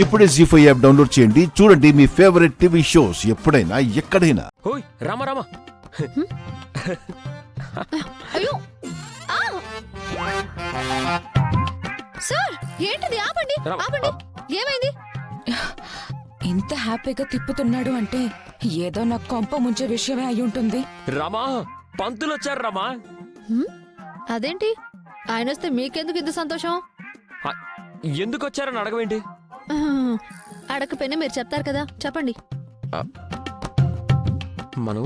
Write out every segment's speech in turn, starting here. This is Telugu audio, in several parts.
ఇప్పుడే జీ5 యాప్ డౌన్లోడ్ చేయండి. చూడండి మీ ఫేవరెట్ టీవీ షోస్ ఎప్పుడైనా ఎక్కడైనా. ఓయ్ రామా రామా. అయ్యో సార్ ఏంటిది? ఆపండి ఆపండి. ఏమైంది? ఇంత హ్యాపీగా తిప్పుతున్నాడు అంటే ఏదో నాకు కొంప ముంచే విషయమే అయి ఉంటుంది. రామా పంతులు వచ్చారు రామా. అదేంటి ఆయన వస్తే మీకెందుకు ఇంత సంతోషం? ఎందుకు వచ్చారని అడగవేంటి? అడగపోయినా మీరు చెప్తారు కదా, చెప్పండి. మనం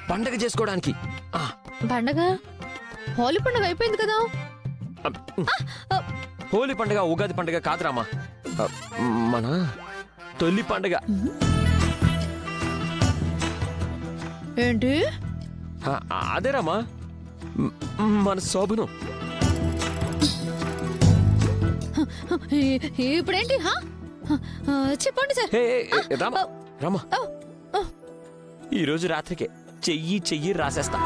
పండగ చేసుకోవడానికి. పండగ? హోలీ పండగ అయిపోయింది కదా. హోలీ పండగ ఉగాది పండగ కాదు రామా, మన తొలి పండగ. ఏంటి? అదే రామా, మన శోభనం. ఇప్పుడేంటి? చెప్పండి సార్. రామా రామా, ఈరోజు రాత్రికే చెయ్యి చెయ్యి రాసేస్తా.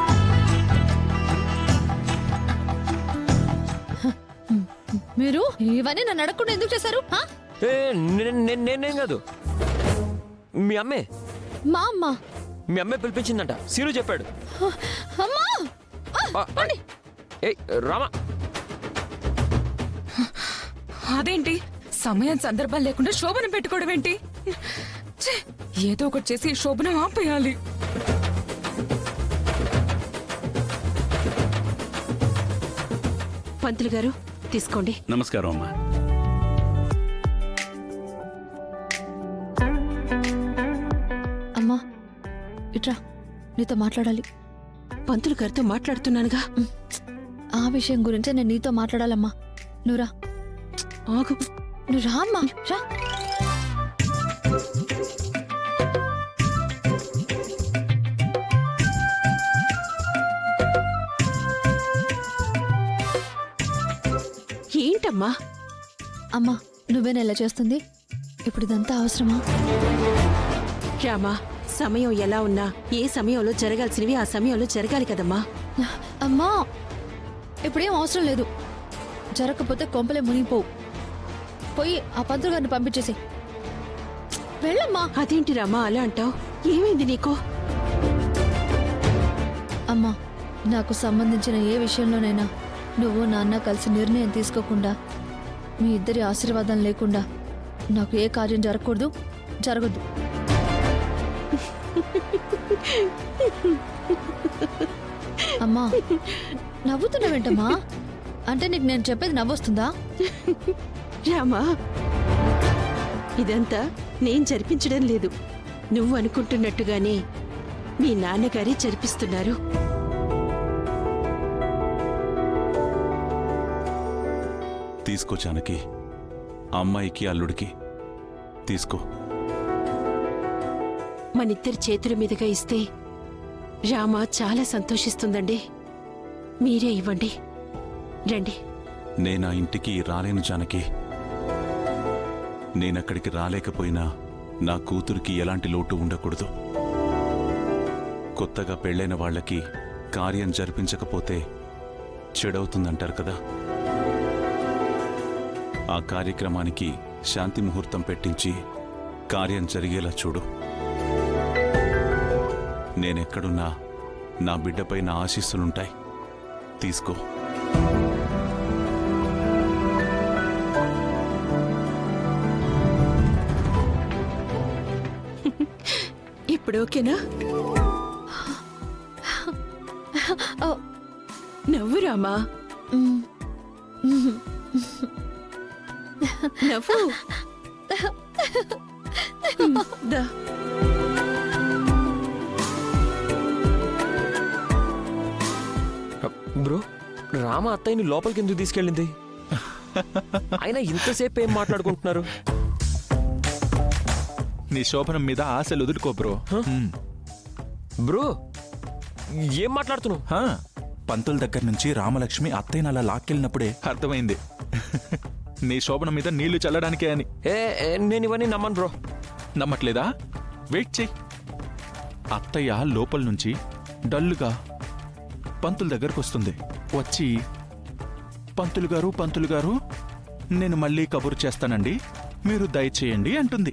మీరు ఇవన్నీ నన్ను అడగకుండా ఎందుకు చేశారు? నేనేం కాదు, మీ అమ్మే. మా అమ్మ? మీ అమ్మే పిలిపించిందంట, సీను చెప్పాడు. రామా అదేంటి సమయం సందర్భం లేకుండా శోభనం పెట్టుకోవడం ఏంటి? ఏదో ఒకటి చేసి శోభనం ఆపేయాలి. పంతులు గారు తీసుకోండి. నమస్కారం అమ్మా. అమ్మా ఇట్రా, నీతో మాట్లాడాలి. పంతులు గారితో మాట్లాడుతున్నానుగా. ఆ విషయం గురించే నేను నీతో మాట్లాడాలమ్మా. నువ్వురా. ఆగు. నువ్వు రా అమ్మా, రా. ఏంటమ్మా? అమ్మా నువ్వేనా ఇలా చేస్తుంది? ఇప్పుడు ఇదంతా అవసరమా? రామా, సమయం ఎలా ఉన్నా ఏ సమయంలో జరగాల్సినవి ఆ సమయంలో జరగాలి కదమ్మా. అమ్మా ఇప్పుడేం అవసరం లేదు. జరగకపోతే కొంపలే మునిగిపోవు. పోయి ఆ పంతులు గారిని పంపించేసి వెళ్ళమ్మా. అదేంటి రామా అలా అంటావు? ఏమైంది నీకు? అమ్మా నాకు సంబంధించిన ఏ విషయంలోనైనా నువ్వు నాన్న కలిసి నిర్ణయం తీసుకోకుండా, మీ ఇద్దరి ఆశీర్వాదం లేకుండా నాకు ఏ కార్యం జరగకూడదు, జరగద్దు. అమ్మా నవ్వుతున్నావేంటమ్మా? అంటే నీకు నేను చెప్పేది నవ్వొస్తుందా? రామా, ఇదంతా నేను జరిపించడం లేదు. నువ్వు అనుకుంటున్నట్టుగానే మీ నాన్నగారే జరిపిస్తున్నారు. తీసుకో జానకి, అమ్మాయికి అల్లుడికి తీసుకో. మనిద్దరి చేతుల మీదుగా ఇస్తే రామా చాలా సంతోషిస్తుందండి. మీరే ఇవ్వండి. రండి. నేనా ఇంటికి రాలేను జానకి. నేనక్కడికి రాలేకపోయినా నా కూతురికి ఎలాంటి లోటు ఉండకూడదు. కొత్తగా పెళ్ళైన వాళ్ళకి కార్యం జరిపించకపోతే చెడవుతుందంటారు కదా. ఆ కార్యక్రమానికి శాంతి ముహూర్తం పెట్టించి కార్యం జరిగేలా చూడు. నేనెక్కడున్నా నా బిడ్డపై నా ఆశీస్సులుంటాయి. తీసుకో. ఇప్పుడు ఓకేనా? నవ్వు రామా, నవ్వు. దా. బ్రో, రామ అత్తయ్యని లోపలికి ఎందుకు తీసుకెళ్ళింది? అయినా ఇంతసేపు ఏం మాట్లాడుకుంటున్నారు? నీ శోభనం మీద ఆశలు వదులుకో బ్రో. బ్రో ఏం మాట్లాడుతున్నావు? పంతుల దగ్గర నుంచి రామలక్ష్మి అత్తయ్యని అలా లాక్కెళ్ళినప్పుడే అర్థమైంది నీ శోభనం మీద నీళ్లు చల్లడానికే అని. నేను ఇవన్నీ నమ్మను బ్రో. నమ్మట్లేదా? వెయిట్ చెయ్యి. అత్తయ్య లోపల నుంచి డల్లుగా పంతుల దగ్గరకు వస్తుంది. వచ్చి పంతులు గారు నేను మళ్ళీ కబురు చేస్తానండి, మీరు దయచేయండి అంటుంది.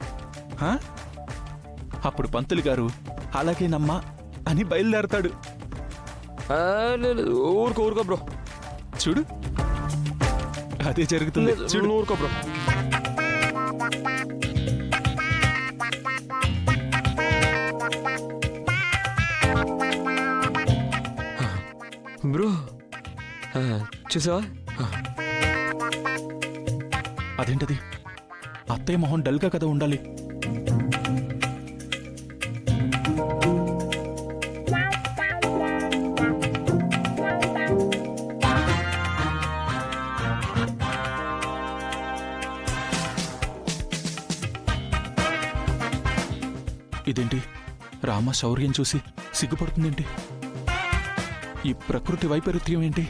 హా? అప్పుడు పంతులు గారు అలాగేనమ్మా అని బయలుదేరతాడు. ఊరుకో ఊరుకో బ్రో, చూడు అదే జరుగుతుంది. చూడు ఊరుకో బ్రో. బ్రో చూసావా? అదేంటది? అత్తయ్య మొహం డల్గా కదా ఉండాలి. ఇదేంటి రామ శౌర్యం చూసి సిగ్గుపడుతుందేంటి? ఈ ప్రకృతి వైపరీత్యం ఏంటి?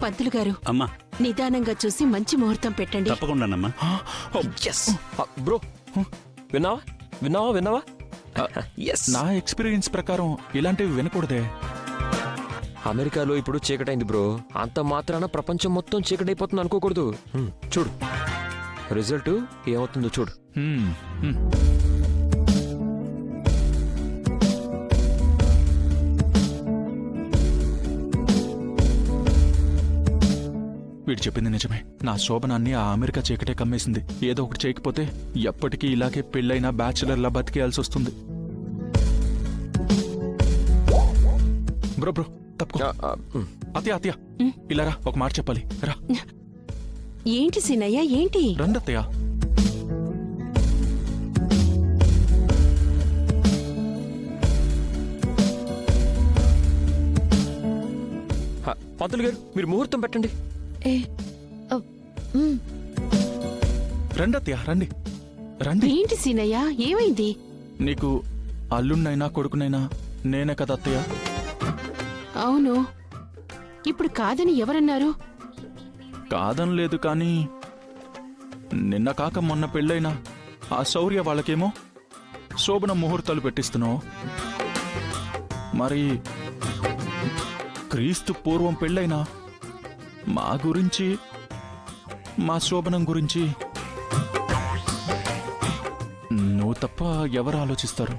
పంతులు గారు, అమ్మా నిదానంగా చూసి మంచి ముహూర్తం పెట్టండి. తప్పకుండానమ్మా. ఎస్ బ్రో, విన్నావా విన్నావా విన్నావా? ఎస్. నా ఎక్స్పీరియన్స్ ప్రకారం ఇలాంటివి వినకూడదే. అమెరికాలో ఇప్పుడు చీకటైంది బ్రో, అంత మాత్రాన ప్రపంచం మొత్తం చీకటైపోతుంది అనుకోకూడదు. చూడు రిజల్ట్ ఏమవుతుందో చూడు. హ్మ్, హ్మ్. వీడు చెప్పింది నిజమే. నా శోభనాన్ని ఆ అమెరికా చీకటే కమ్మేసింది. ఏదో ఒకటి చేయకపోతే ఎప్పటికీ ఇలాగే పెళ్ళైన బ్యాచులర్లా బతికేయాల్సి వస్తుంది. బ్రో బ్రో తప్పుకో. అత్య అత్య ఇలా రా, ఒక మాట చెప్పాలి రా. ఏంటి సీనయ్య, ఏంటి? రండత్తయ్య. పంతులు గారు మీరు ముహూర్తం పెట్టండి. ఏ రండత్తయ్య రండి రండి. ఏంటి సీనయ్య, ఏమైంది? నీకు అల్లున్నైనా కొడుకునైనా నేనే కదా అత్తయ్య. అవును, ఇప్పుడు కాదని ఎవరన్నారు? కాదనలేదు కానీ నిన్న కాక మొన్న పెళ్ళైనా ఆ శౌర్య వాళ్ళకేమో శోభన ముహూర్తాలు పెట్టిస్తున్నావు. మరి క్రీస్తు పూర్వం పెళ్ళైనా మా గురించి, మా శోభనం గురించి నువ్వు తప్ప ఎవరు ఆలోచిస్తారు?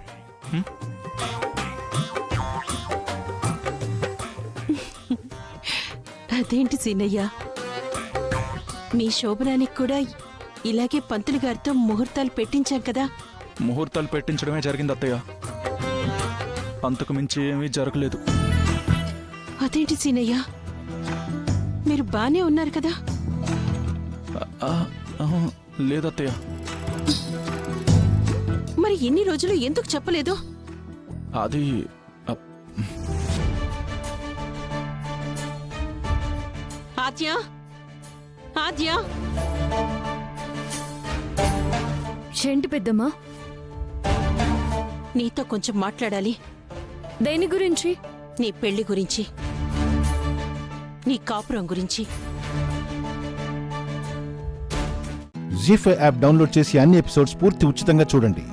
హ్మ్? అదేంటి సీనయ్య, మీ శోభనానికి కూడా ఇలాగే పంతులు గారితో ముహూర్తాలు పెట్టించాం కదా. ముహూర్తాలు పెట్టించడమే జరిగింది అత్తయ్య, అంతకు మించి ఏమీ జరగలేదు. అదేంటి సీనయ్య, మీరు బానే ఉన్నారు కదా? లేదత్తయ్య. మరి ఎన్ని రోజులు ఎందుకు చెప్పలేదు? అది ఆద్య, ఆద్య, ఏంటి పెద్దమ్మా? నీతో కొంచెం మాట్లాడాలి. దేని గురించి? నీ పెళ్లి గురించి, నీ కాపురం గురించి. జీ5 యాప్ డౌన్లోడ్ చేసి అన్ని ఎపిసోడ్స్ పూర్తి ఉచితంగా చూడండి.